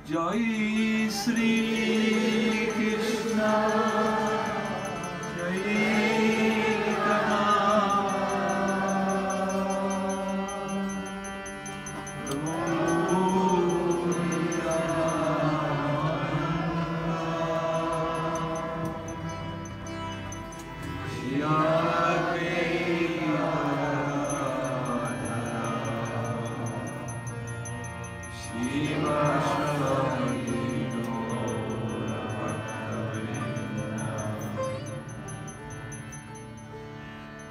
Jai Sri Krishna, Jai Krishna,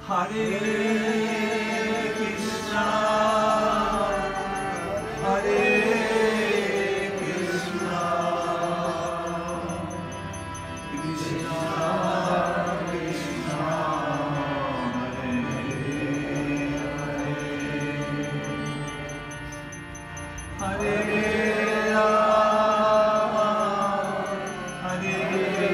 Hare Krishna, Hare Krishna, Krishna Krishna, Hare Hare, Hare Rama, Hare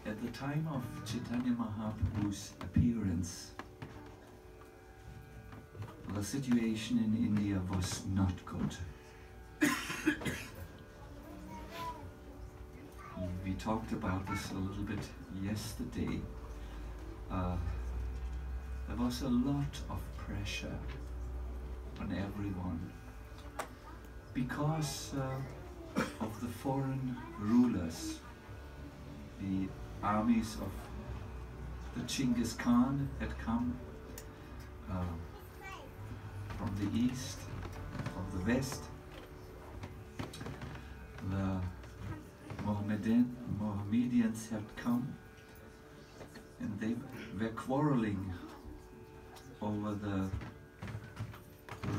At the time of Chaitanya Mahaprabhu's appearance, the situation in India was not good. We talked about this a little bit yesterday. There was a lot of pressure on everyone because of the foreign rulers. The armies of the Genghis Khan had come from the east, from the west. The Mohammedans had come, and they were quarreling over the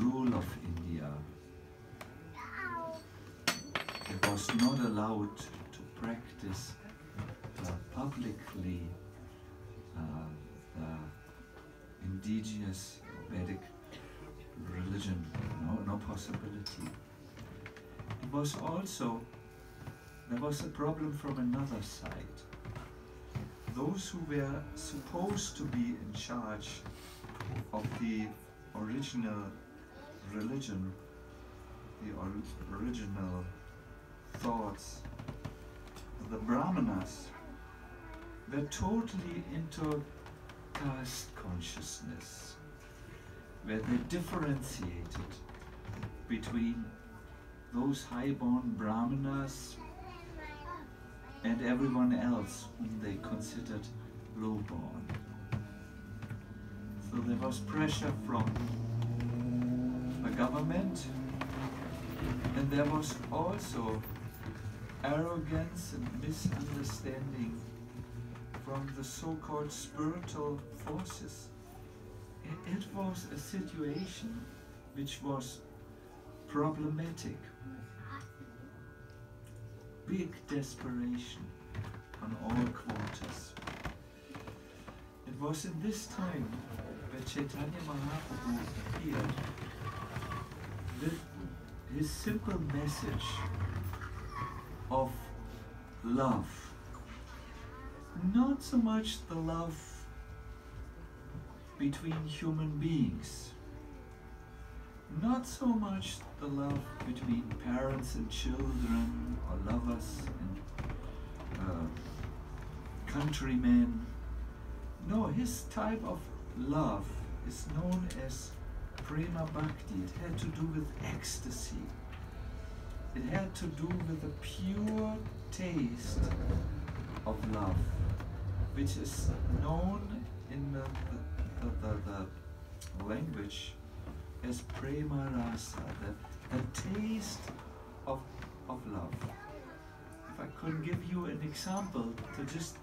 rule of India. It was not allowed to practice publicly the indigenous Vedic religion. No possibility. It was also, there was a problem from another side. Those who were supposed to be in charge of the original religion, the original thoughts, the Brahmanas, were totally into caste consciousness, where they differentiated between those high-born Brahmanas and everyone else whom they considered low-born. So there was pressure from the government, and there was also arrogance and misunderstanding from the so-called spiritual forces. It was a situation which was problematic. Big desperation on all quarters. It was in this time that Chaitanya Mahaprabhu appeared with his simple message of love. Not so much the love between human beings, not so much the love between parents and children, or lovers and countrymen. No, his type of love is known as prema bhakti. It had to do with ecstasy. It had to do with the pure taste of love, which is known in the language as prema rasa, the taste of love. If I could give you an example to just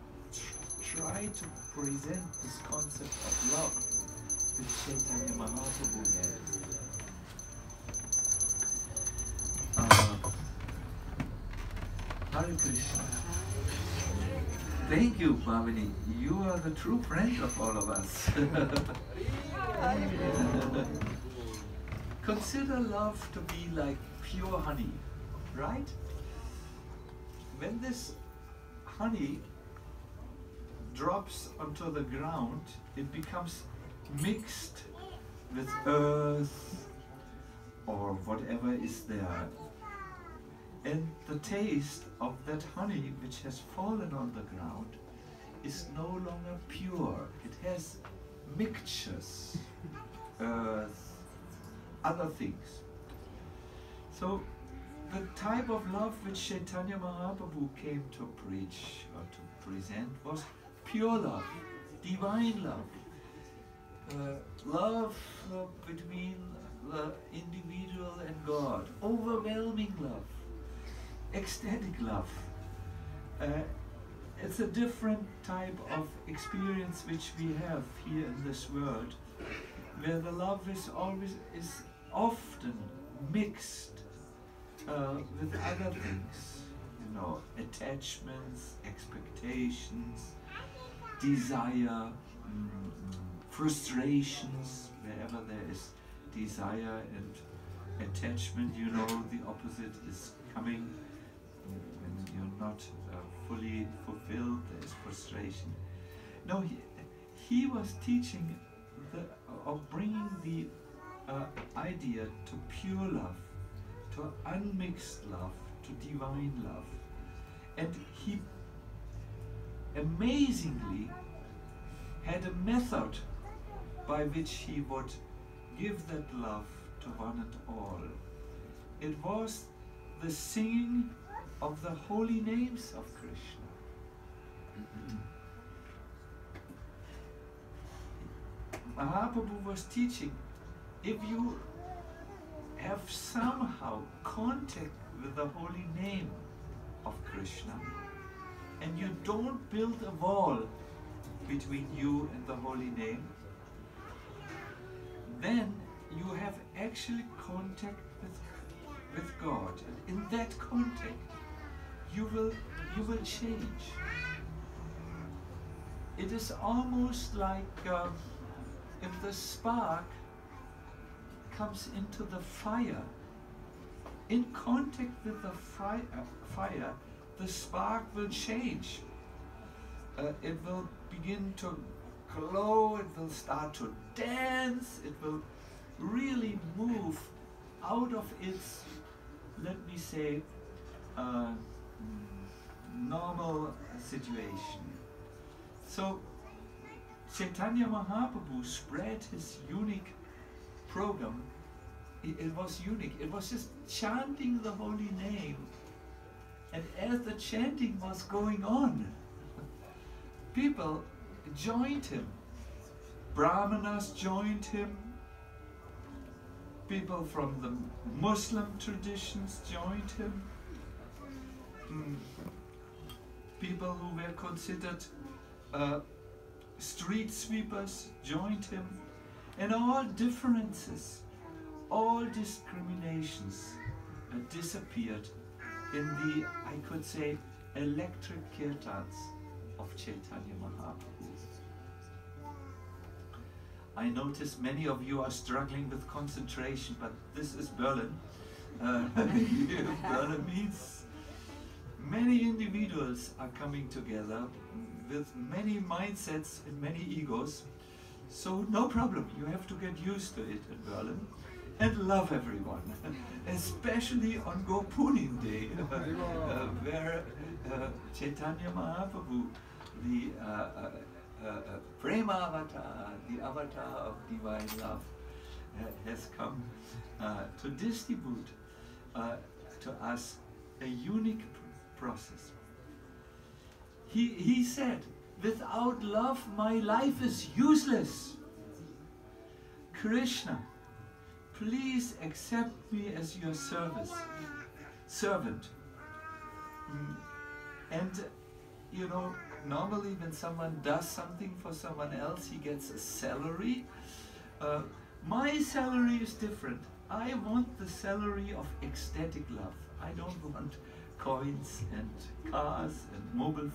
try to present this concept of love that Chaitanya Mahaprabhu had. Hare Krishna. Thank you, Bhavini. You are the true friend of all of us. Consider love to be like pure honey, right? When this honey drops onto the ground, it becomes mixed with earth or whatever is there. And the taste of that honey which has fallen on the ground is no longer pure. It has mixtures, earth, other things. So the type of love which Chaitanya Mahaprabhu came to preach or to present was pure love, divine love, love between the individual and God, overwhelming love, ecstatic love. It's a different type of experience which we have here in this world, where the love is often mixed with other things, you know, attachments, expectations, desire, frustrations. Wherever there is desire and attachment, you know, the opposite is coming. When you're not fully fulfilled, there is frustration. No, he was teaching of bringing the idea to pure love, to unmixed love, to divine love. And he amazingly had a method by which he would give that love to one and all. It was the singing of the holy names of Krishna. Mahaprabhu was teaching, if you have somehow contact with the holy name of Krishna, and you don't build a wall between you and the holy name, then you have actually contact with God. And in that contact, you will change. It is almost like if the spark comes into the fire, in contact with the fire, the spark will change. It will begin to glow, it will start to dance, it will really move out of its, let me say, normal situation. So Chaitanya Mahaprabhu spread his unique program. It was unique. It was just chanting the holy name. And as the chanting was going on, people joined him. Brahmanas joined him. People from the Muslim traditions joined him. People who were considered street sweepers joined him. And all differences, all discriminations disappeared in the, I could say, electric kirtans of Chaitanya Mahaprabhu. I notice many of you are struggling with concentration, but this is Berlin. Berlin means many individuals are coming together with many mindsets and many egos. So no problem, you have to get used to it in Berlin and love everyone, especially on Gaura purnima day, where Chaitanya Mahaprabhu, the Prema avatar, the avatar of divine love, has come to distribute to us a unique process. He said, without love, my life is useless. Krishna, please accept me as your servant. And you know, normally when someone does something for someone else, he gets a salary. My salary is different. I want the salary of ecstatic love. I don't want coins and cars and mobile phones.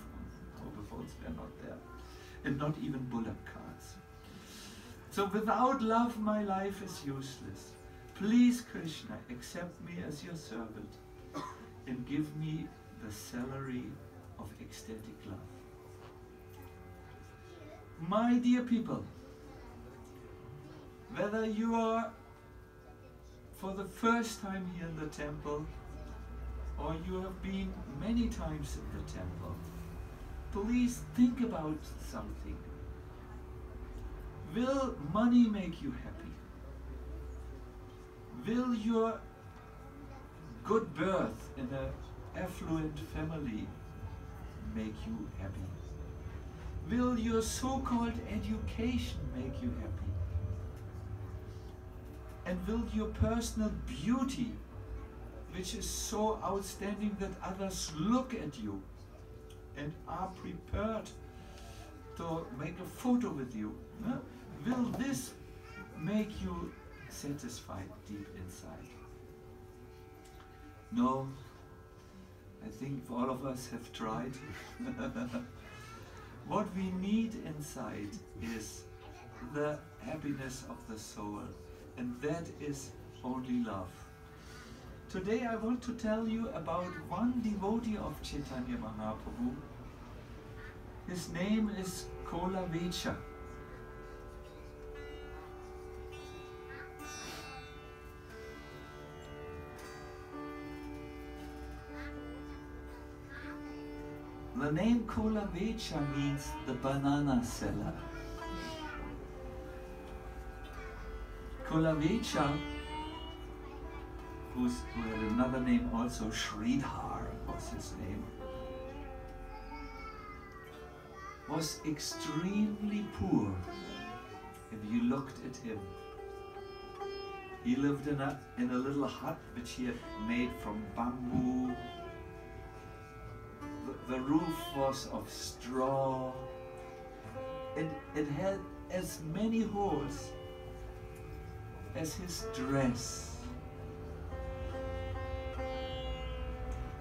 Mobile phones were not there. And not even bullock carts. So without love, my life is useless. Please, Krishna, accept me as your servant and give me the salary of ecstatic love. My dear people, whether you are for the first time here in the temple or you have been many times in the temple, please think about something. Will money make you happy? Will your good birth in an affluent family make you happy? Will your so-called education make you happy? And will your personal beauty, which is so outstanding that others look at you and are prepared to make a photo with you, will this make you satisfied deep inside? No, I think all of us have tried. What we need inside is the happiness of the soul, and that is only love. Today I want to tell you about one devotee of Chaitanya Mahaprabhu. His name is Kolavecha. The name Kolavecha means the banana seller. Kulavecha, who had another name also, Sridhar was his name, was extremely poor. If you looked at him, he lived in a little hut which he had made from bamboo. The roof was of straw. It had as many holes as his dress.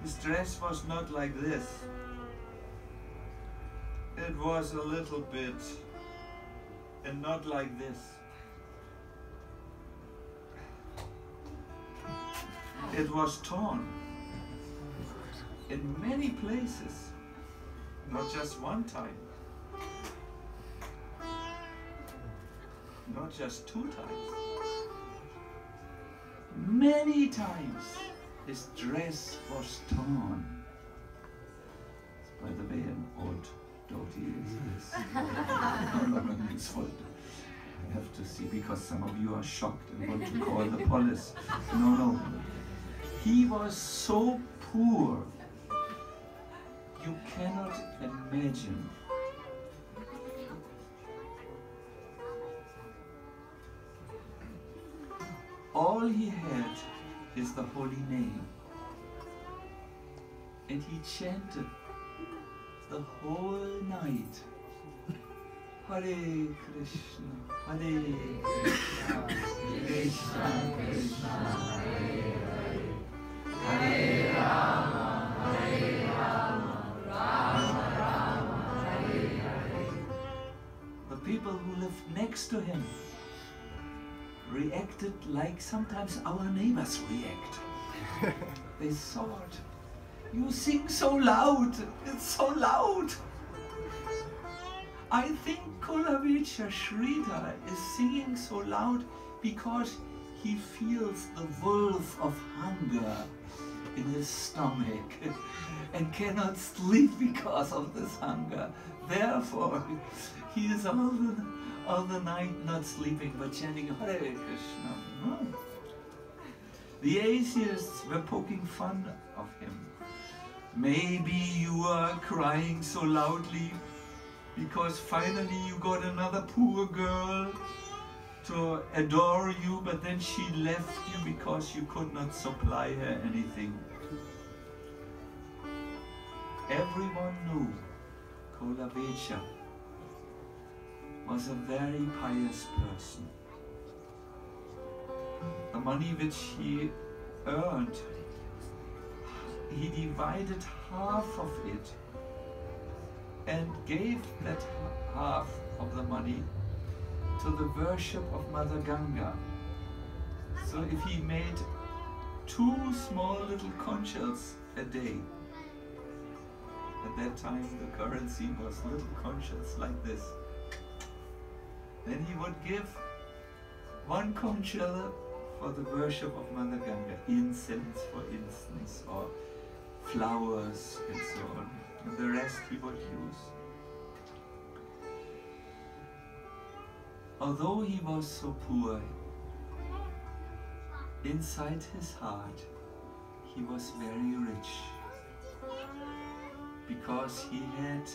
His dress was not like this. It was a little bit, and not like this. It was torn in many places, not just one time, not just 2 times, many times his dress was torn. By the way, an old dotty is this. It's fault. I have to see, because some of you are shocked and want to call the police. No. He was so poor, you cannot imagine. All he had is the holy name, and he chanted the whole night. Hare Krishna, Hare Krishna, Krishna Krishna, Hare Hare, Hare Rama, Hare Rama, Rama Rama, Hare Hare. The people who lived next to him reacted like sometimes our neighbors react. They thought, "You sing so loud, it's so loud." I think Kulavecha Sridhar is singing so loud because he feels the wolf of hunger in his stomach and cannot sleep because of this hunger. Therefore, he is all the night not sleeping but chanting Hare Krishna. The atheists were poking fun of him. Maybe you are crying so loudly because finally you got another poor girl to adore you, but then she left you because you could not supply her anything. Everyone knew Kulavecha was a very pious person. The money which he earned, he divided half of it and gave that half of the money to the worship of Mother Ganga. So if he made 2 small little conchs a day, at that time the currency was little conchs like this, then he would give 1 concha for the worship of Mother Ganga, incense for instance, or flowers and so on, and the rest he would use. Although he was so poor, inside his heart he was very rich, because he had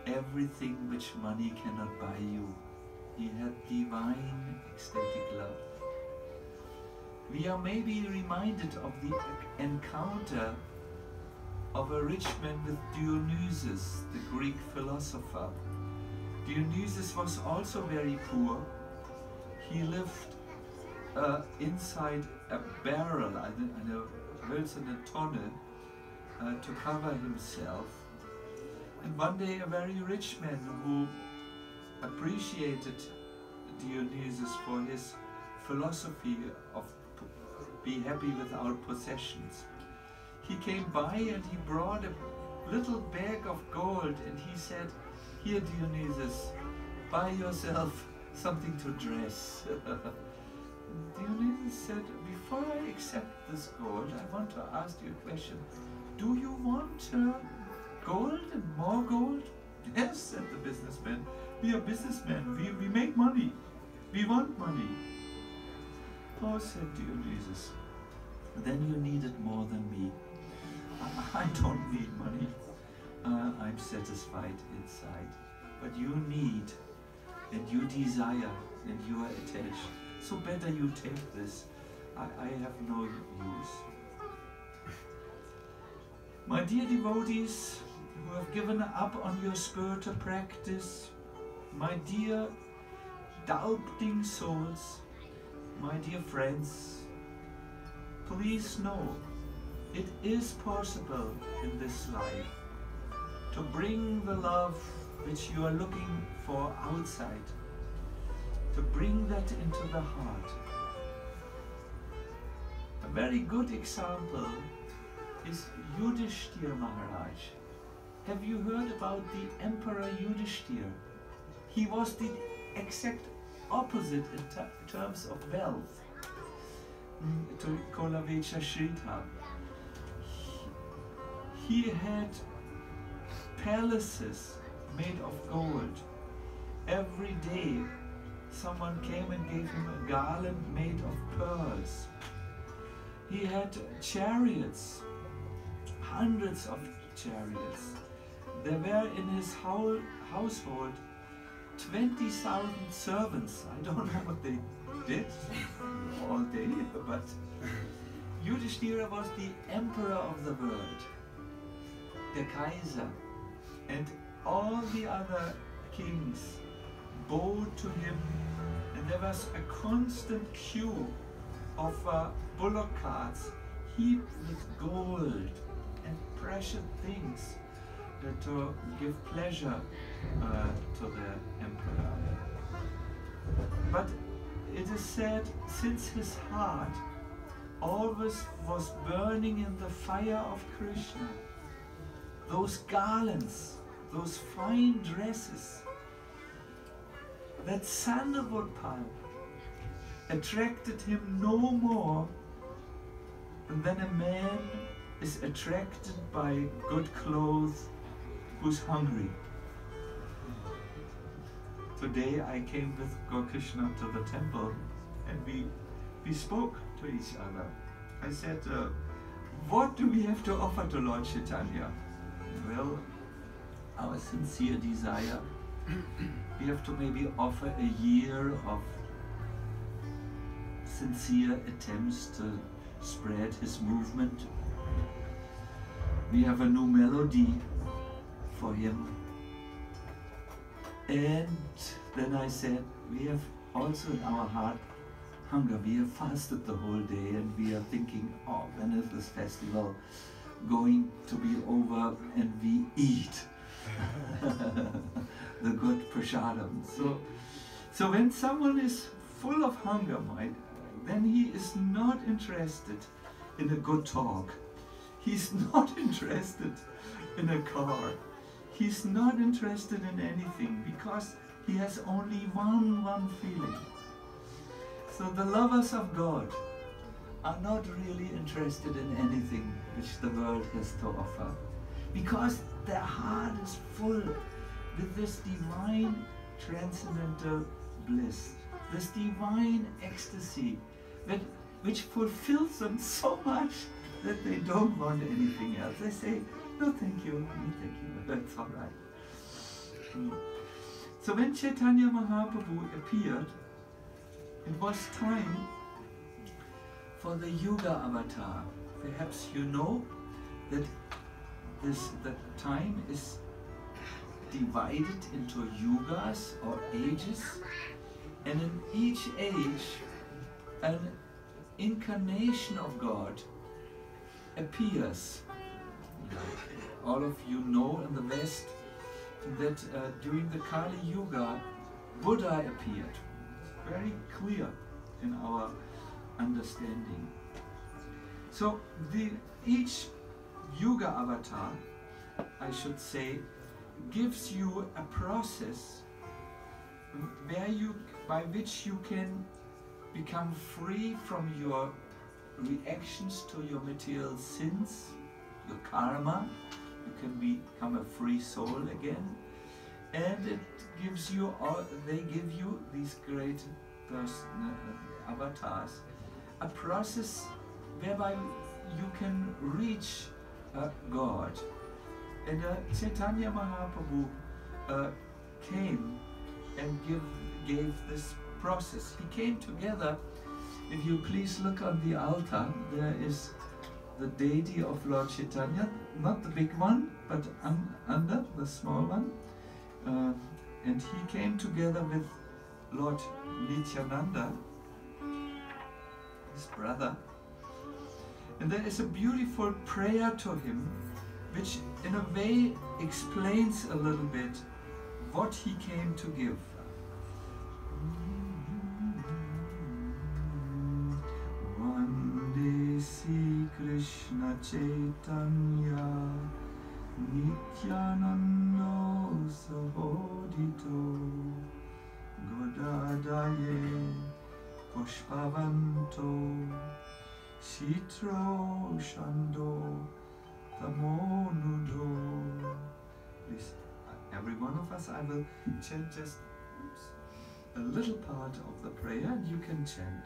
everything which money cannot buy you. He had divine ecstatic love. We are maybe reminded of the encounter of a rich man with Dionysus, the Greek philosopher. Dionysus was also very poor. He lived inside a barrel, eine hölzerne Tonne, to cover himself. And one day a very rich man who appreciated Dionysus for his philosophy of be happy without possessions, he came by and he brought a little bag of gold and he said, "Here, Dionysus, buy yourself something to dress." Dionysus said, "Before I accept this gold, I want to ask you a question. Do you want gold and more gold?" "Yes," said the businessman. "We are businessmen, we make money. We want money. Oh, said dear Jesus, then you need it more than me. I don't need money. I'm satisfied inside. But you need, and you desire, and you are attached. So better you take this. I have no use. My dear devotees who have given up on your spiritual practice, my dear doubting souls, my dear friends, please know it is possible in this life to bring the love which you are looking for outside, to bring that into the heart. A very good example is Yudhishthira Maharaj. Have you heard about the Emperor Yudhishthira? He was the exact opposite in terms of wealth to Kolavecha Shrita. He had palaces made of gold. Every day someone came and gave him a garland made of pearls. He had chariots, hundreds of chariots. There were in his household 20,000 servants. I don't know what they did all day, but Yudhishthira was the emperor of the world, the Kaiser, and all the other kings bowed to him, and there was a constant queue of bullock carts heaped with gold and precious things to give pleasure to the emperor. But it is said, since his heart always was burning in the fire of Krishna, those garlands, those fine dresses, that sandalwood palm attracted him no more than a man is attracted by good clothes who's hungry. Today I came with Gaura Krishna to the temple and we spoke to each other. I said, what do we have to offer to Lord Chaitanya? Well, our sincere desire. We have to maybe offer a year of sincere attempts to spread his movement. We have a new melody for him. And then I said, we have also in our heart hunger. We have fasted the whole day and we are thinking, oh, when is this festival going to be over and we eat the good prasadam. So when someone is full of hunger, then he is not interested in a good talk. He's not interested in a car. He's not interested in anything because he has only one feeling. So the lovers of God are not really interested in anything which the world has to offer, because their heart is full with this divine transcendental bliss, this divine ecstasy which fulfills them so much that they don't want anything else. They say, no thank you, no thank you, that's all right. So when Chaitanya Mahaprabhu appeared, it was time for the Yuga avatar. Perhaps you know that the time is divided into yugas or ages, and in each age an incarnation of God appears. All of you know in the West that during the Kali Yuga Buddha appeared. Very clear in our understanding. So each Yuga avatar, I should say, gives you a process by which you can become free from your reactions to your material sins, your karma. You can become a free soul again, and it gives you they give you these great avatars, a process whereby you can reach God. And Chaitanya Mahaprabhu came and gave this process. He came together. If you please look on the altar, there is the deity of Lord Chaitanya, not the big one, but under the small one. And he came together with Lord Nityananda, his brother. And there is a beautiful prayer to him, which in a way explains a little bit what he came to give. Vande Sri Krishna Chaitanya Nityananda Sahodito Godadaye Pushpavanto Shitro Shando Tamonudo. Please, every one of us, I will chant just a little part of the prayer and you can chant.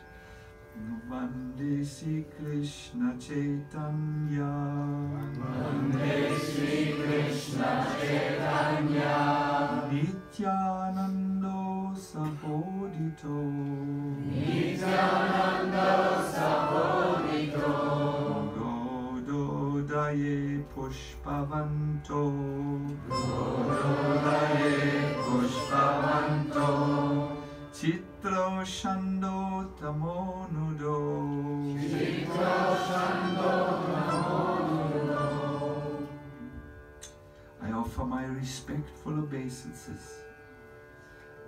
Vande Sri Krishna Chaitanya Vande Sri Krishna Chaitanya Nityananda Sahodito Nityananda Sahodito Gododaye Pushpavanto Gododaye Pushpavanto Chitro Shando Tamonudo Chitro Shando Tamonudo. I offer my respectful obeisances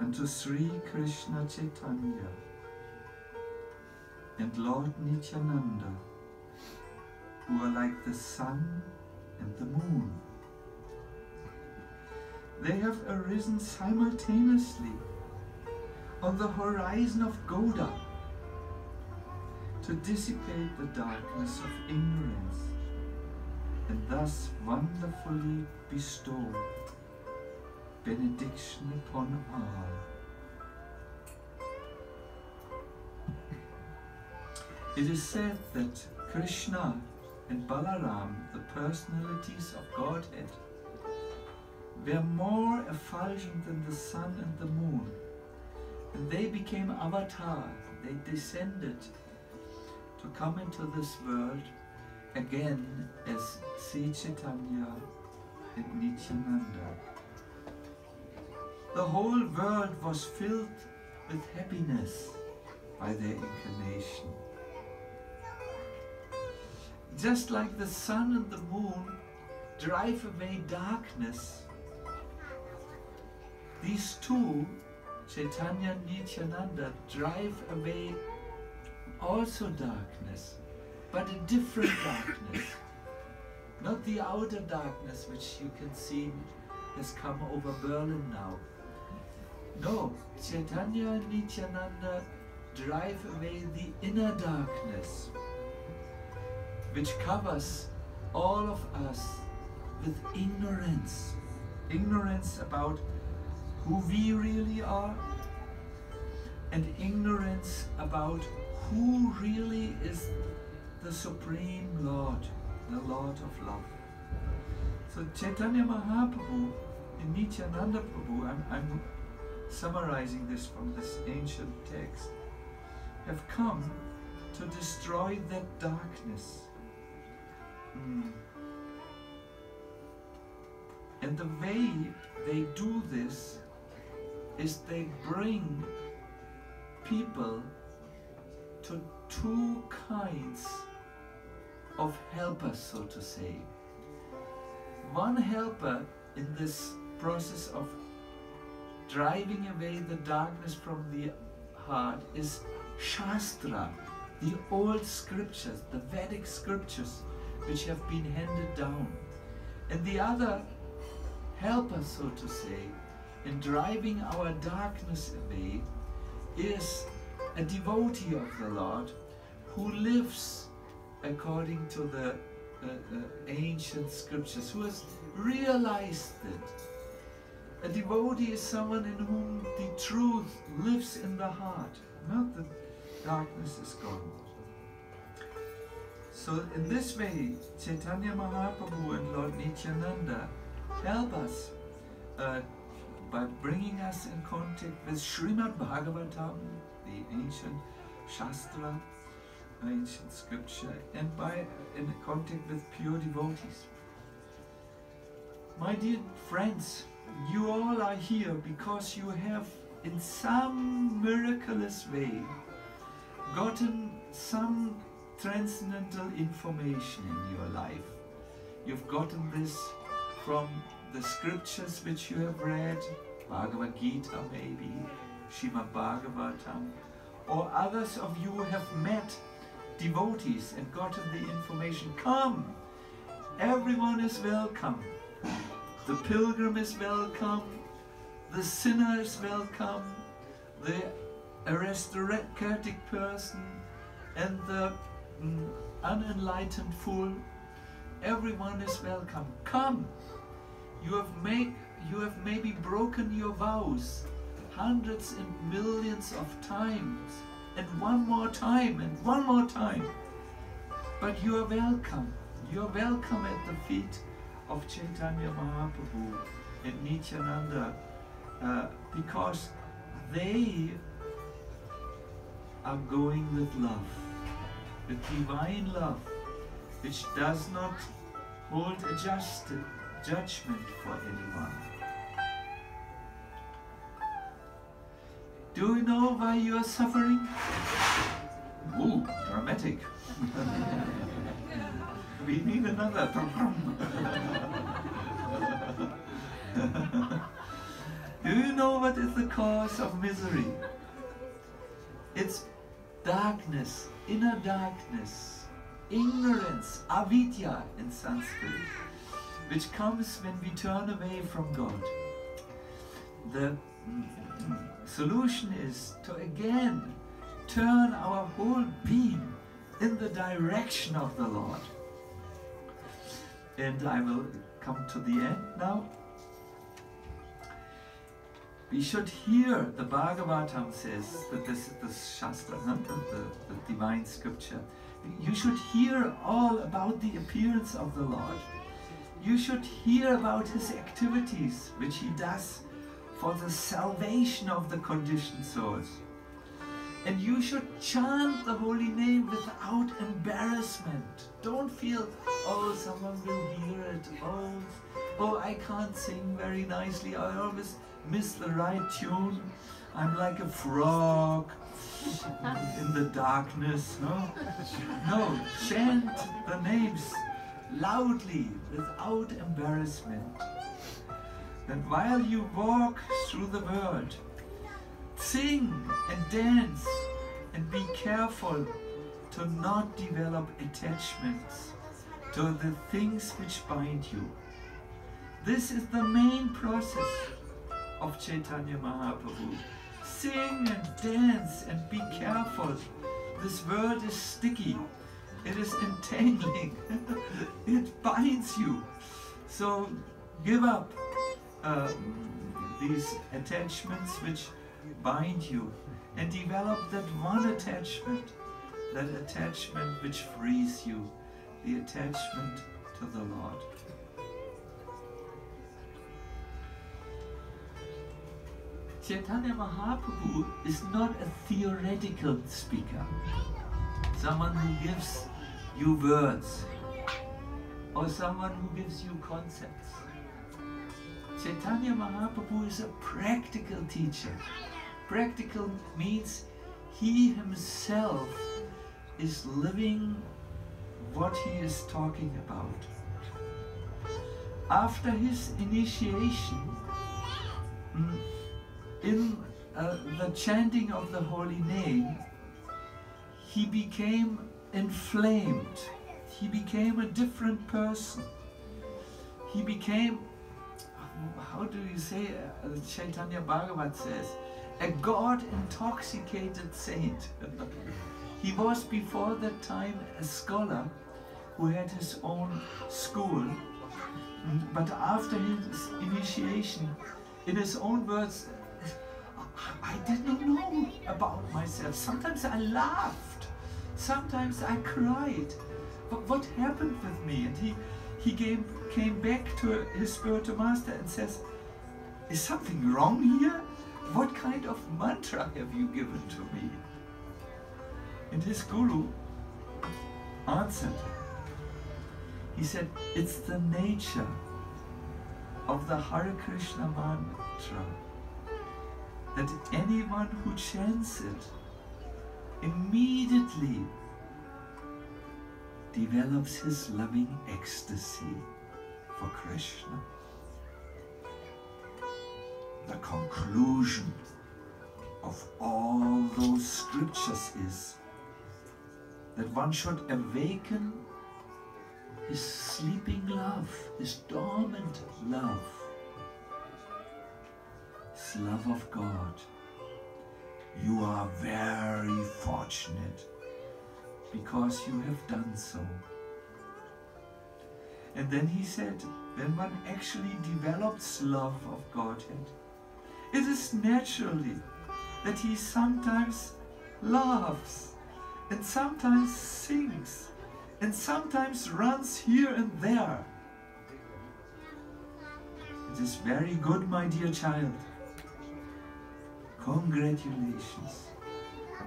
unto Sri Krishna Chaitanya and Lord Nityananda, who are like the sun and the moon. They have arisen simultaneously on the horizon of Gauda to dissipate the darkness of ignorance and thus wonderfully bestow benediction upon all. It is said that Krishna and Balaram, the personalities of Godhead, were more effulgent than the sun and the moon, and they became avatar. They descended to come into this world again as Sri Chaitanya and Nityananda. The whole world was filled with happiness by their incarnation. Just like the sun and the moon drive away darkness, these two, Chaitanya and Nityananda, drive away also darkness, but a different darkness. Not the outer darkness which you can see has come over Berlin now. No, Chaitanya and Nityananda drive away the inner darkness, which covers all of us with ignorance. Ignorance about who we really are, and ignorance about who really is the Supreme Lord, the Lord of Love. So Chaitanya Mahaprabhu and Nityananda Prabhu, I'm summarizing this from this ancient text, have come to destroy that darkness. And the way they do this is they bring people to two kinds of helpers, so to say. One helper in this process of driving away the darkness from the heart is Shastra, the old scriptures, the Vedic scriptures which have been handed down. And the other helper, so to say, in driving our darkness away is a devotee of the Lord who lives according to the ancient scriptures, who has realized it. A devotee is someone in whom the truth lives in the heart. No, the darkness is gone. So in this way, Chaitanya Mahaprabhu and Lord Nityananda help us by bringing us in contact with Srimad Bhagavatam, the ancient Shastra, ancient scripture, and in contact with pure devotees. My dear friends, you all are here because you have in some miraculous way gotten some transcendental information in your life. You've gotten this from the scriptures which you have read, Bhagavad Gita maybe, Srimad Bhagavatam, or others of you have met devotees and gotten the information. Come, everyone is welcome. The pilgrim is welcome, the sinner is welcome, the aristocratic person and the unenlightened fool. Everyone is welcome. Come. You have maybe broken your vows hundreds and millions of times, and one more time and one more time. But you are welcome. You are welcome at the feet of Chaitanya Mahaprabhu and Nityananda, because they are going with love, with divine love, which does not hold a judgment for anyone. Do you know why you are suffering? Ooh, dramatic. We need another. Do you know what is the cause of misery? It's darkness, inner darkness, ignorance, avidya in Sanskrit, which comes when we turn away from God. The solution is to again turn our whole being in the direction of the Lord. And I will come to the end now. We should hear, the Bhagavatam says, that this is the Shastra, the divine scripture. You should hear all about the appearance of the Lord. You should hear about his activities, which he does for the salvation of the conditioned souls. And you should chant the holy name without embarrassment. Don't feel, oh, someone will hear it. Oh, I can't sing very nicely. I always miss the right tune. I'm like a frog in the darkness. No, chant the names loudly without embarrassment. And while you walk through the world, sing and dance and be careful to not develop attachments to the things which bind you. This is the main process of Chaitanya Mahaprabhu. Sing and dance and be careful. This world is sticky. It is entangling. It binds you. So give up these attachments which bind you and develop that one attachment, that attachment which frees you, the attachment to the Lord. Chaitanya Mahaprabhu is not a theoretical speaker, someone who gives you words or someone who gives you concepts. Chaitanya Mahaprabhu is a practical teacher. Practical means he himself is living what he is talking about. After his initiation, in the chanting of the holy name, he became inflamed. He became a different person. He became, how do you say, Chaitanya Bhagavat says, a God-intoxicated saint. He was before that time a scholar who had his own school, but after his initiation, in his own words, I did not know about myself. Sometimes I laughed, sometimes I cried. But what happened with me? And he came back to his spiritual master and says, is something wrong here? What kind of mantra have you given to me? And his guru answered. He said, it's the nature of the Hare Krishna mantra that anyone who chants it immediately develops his loving ecstasy for Krishna. The conclusion of all those scriptures is that one should awaken his sleeping love, his dormant love, his love of God. You are very fortunate because you have done so. And then he said, when one actually develops love of Godhead, it is naturally that he sometimes laughs and sometimes sings and sometimes runs here and there. It is very good, my dear child. Congratulations.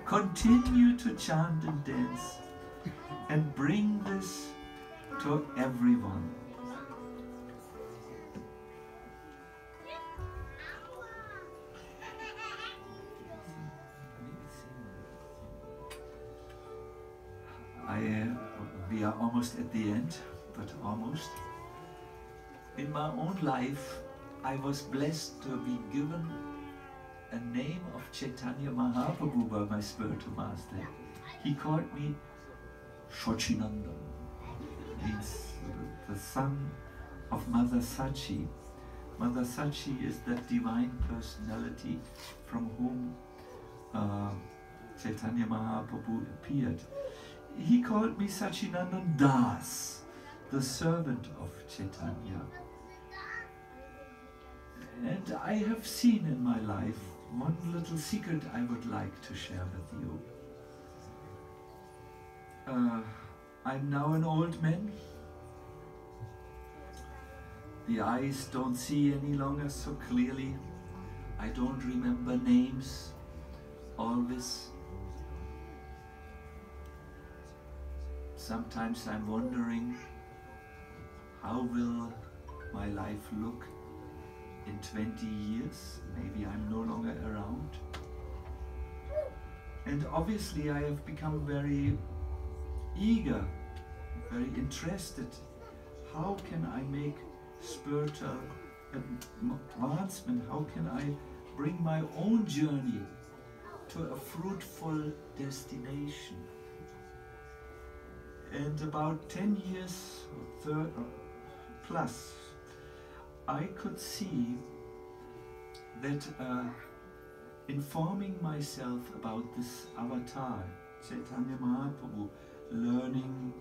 Continue to chant and dance and bring this to everyone. We are almost at the end, but almost. In my own life, I was blessed to be given a name of Chaitanya Mahaprabhu by my spiritual master. He called me Sacinandana, means the son of Mother Sachi. Mother Sachi is that divine personality from whom Chaitanya Mahaprabhu appeared. He called me Sacinandana Das, the servant of Chaitanya. And I have seen in my life one little secret I would like to share with you. I'm now an old man. The eyes don't see any longer so clearly. I don't remember names always. Sometimes I'm wondering, how will my life look in 20 years? Maybe I'm no longer around. And obviously I have become very eager, very interested. How can I make spiritual advancement? How can I bring my own journey to a fruitful destination? And about 10 years plus, I could see that informing myself about this avatar, Chaitanya Mahaprabhu, learning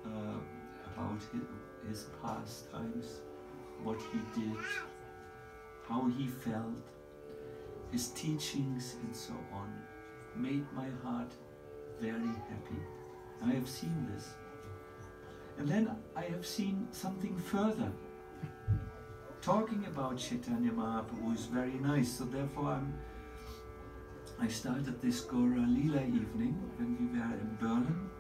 about his pastimes, what he did, how he felt, his teachings and so on, made my heart very happy. I have seen this. And then I have seen something further. Talking about Chaitanya Mahaprabhu is very nice, so therefore I started this Gaura Lila evening when we were in Berlin,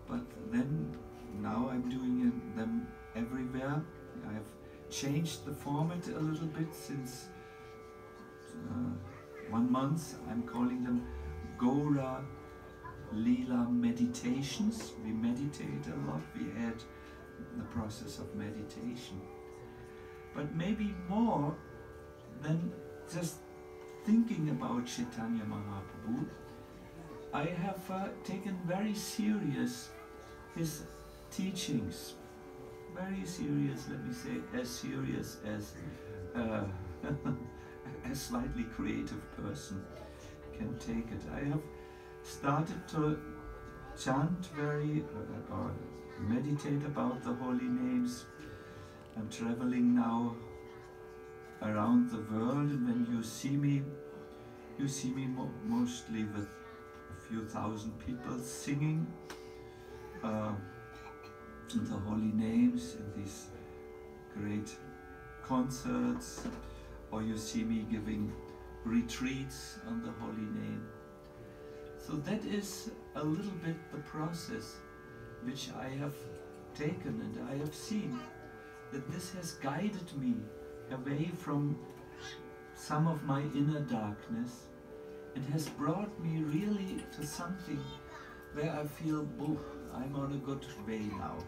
but then now I'm doing them everywhere. I have changed the format a little bit since 1 month. I'm calling them Gaura Lila meditations. We meditate a lot, we add the process of meditation. But maybe more than just thinking about Chaitanya Mahaprabhu, I have taken very serious his teachings. Very serious, let me say, as serious as a slightly creative person can take it. I have started to chant or meditate about the holy names. I'm traveling now around the world, and when you see me You see me mostly with a few thousand people singing the holy names in these great concerts, or you see me giving retreats on the holy name. So that is a little bit the process which I have taken, and I have seen that this has guided me away from some of my inner darkness and has brought me really to something where I feel, oh, I'm on a good way now,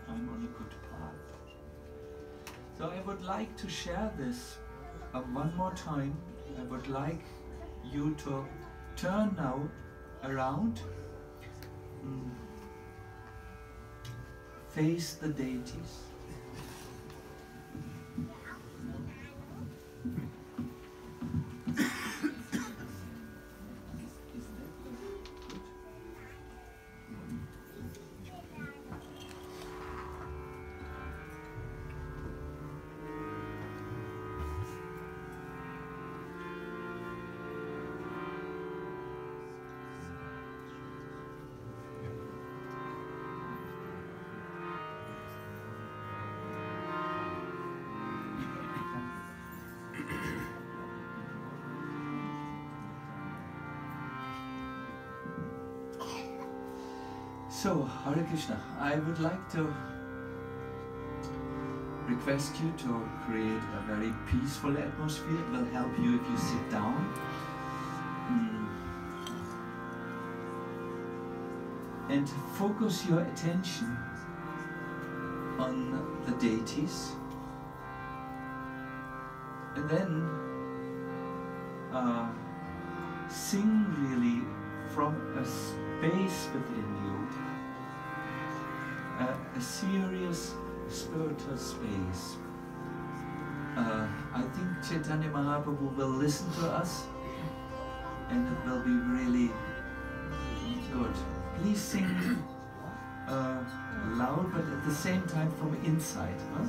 I'm on a good path. So I would like to share this one more time. I would like you to turn now around, face the deities. So, Hare Krishna, I would like to request you to create a very peaceful atmosphere. It will help you if you sit down. And focus your attention on the deities. And then sing really from a space within you. A serious spiritual space. I think Chaitanya Mahaprabhu will listen to us and it will be really good. Please sing loud, but at the same time from inside. Huh?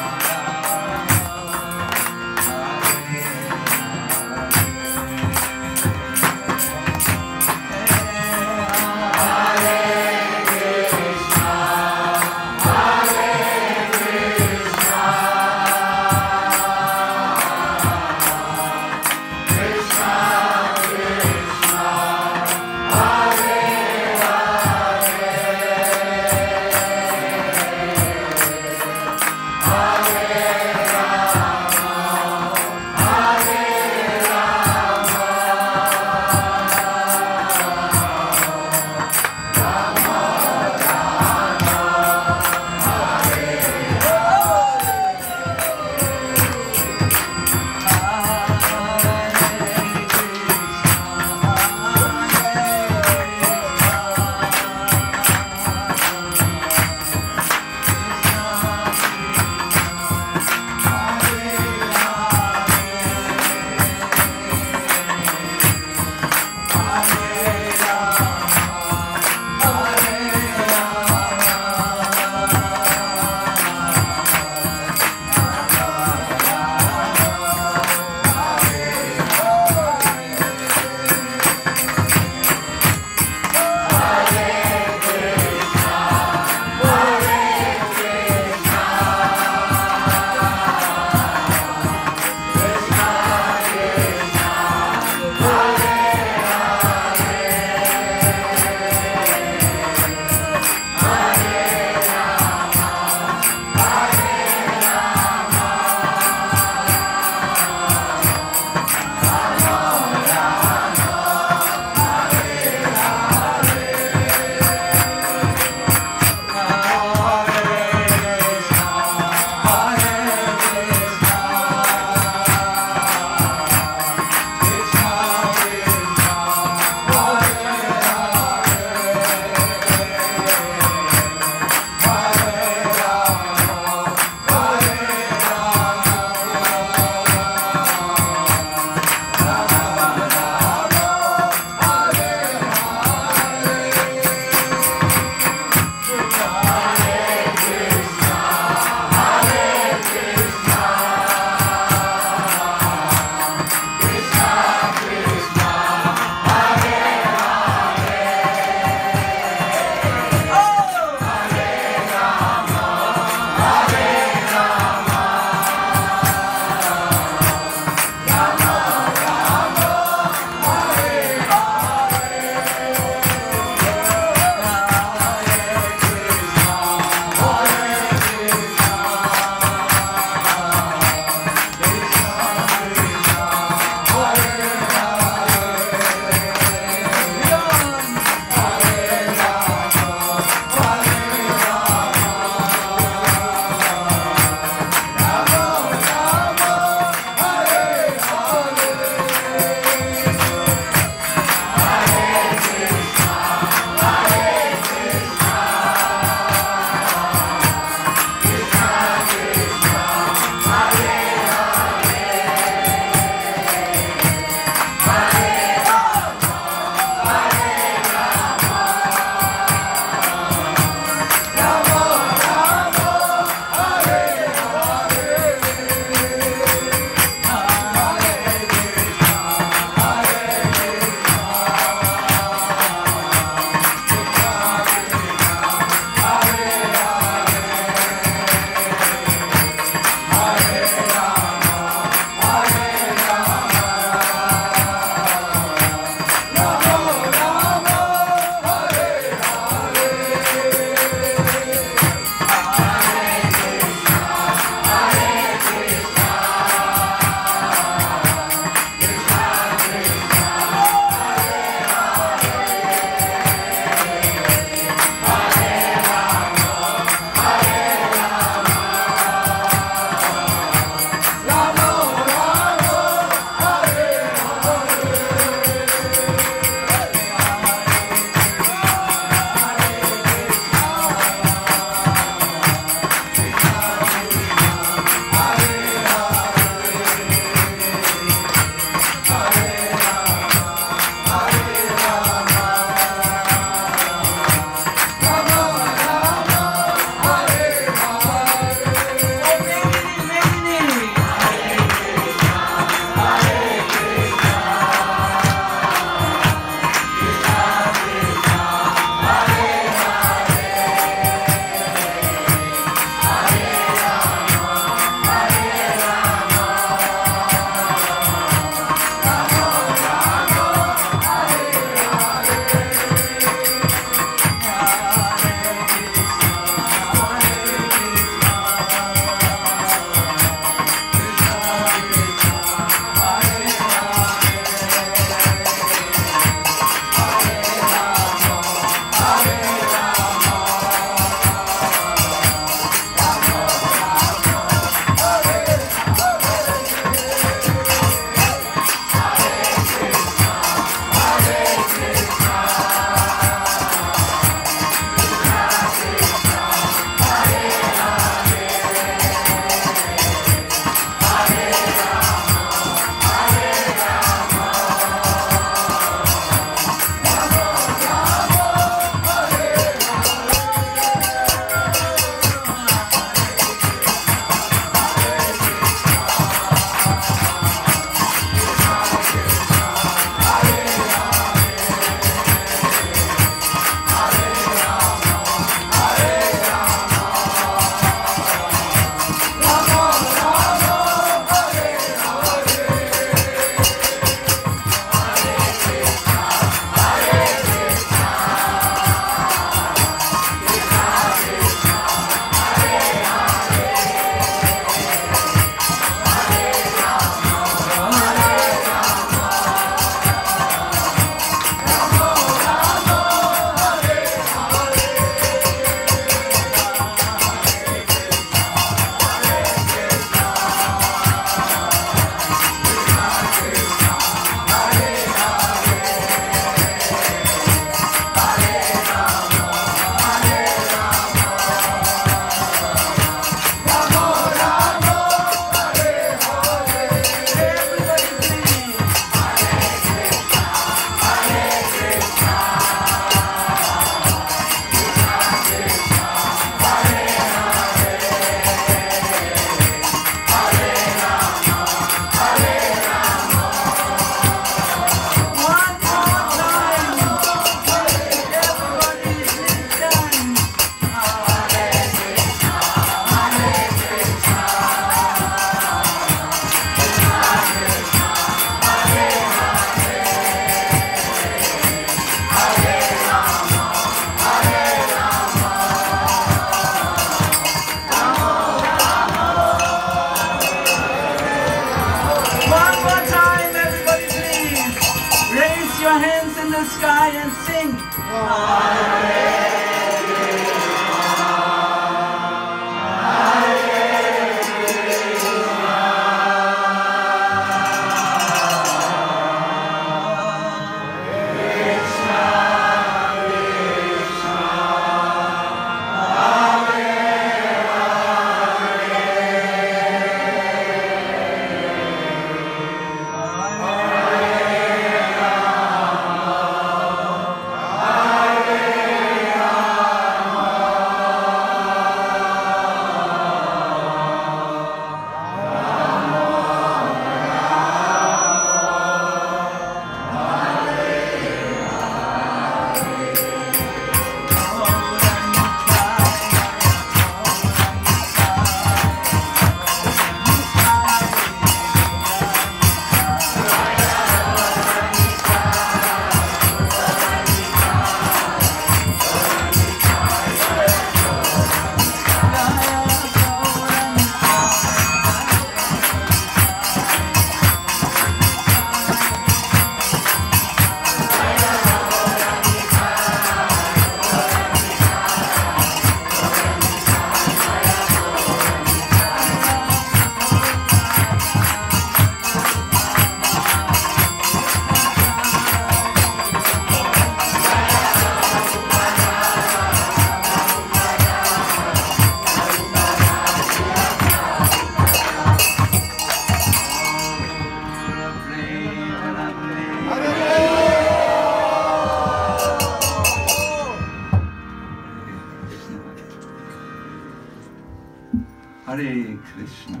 Hare Krishna.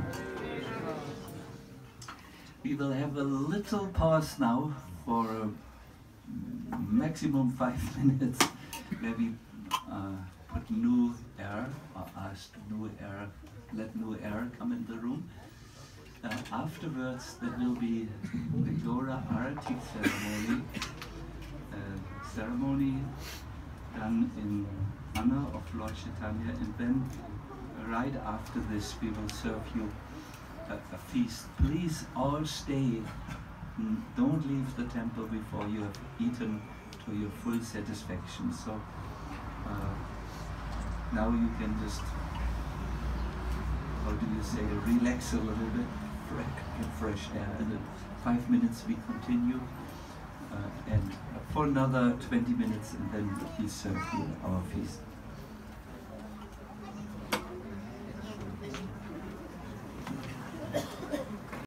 We will have a little pause now for maximum 5 minutes where we put new air, or ask new air, let new air come in the room. Afterwards there will be the Gaura Arati ceremony done in honor of Lord Chaitanya, and then right after this we will serve you a feast. Please all stay. Don't leave the temple before you have eaten to your full satisfaction. So now you can just, how do you say, relax a little bit, get fresh air, and in 5 minutes we continue, and for another 20 minutes, and then we serve you our feast.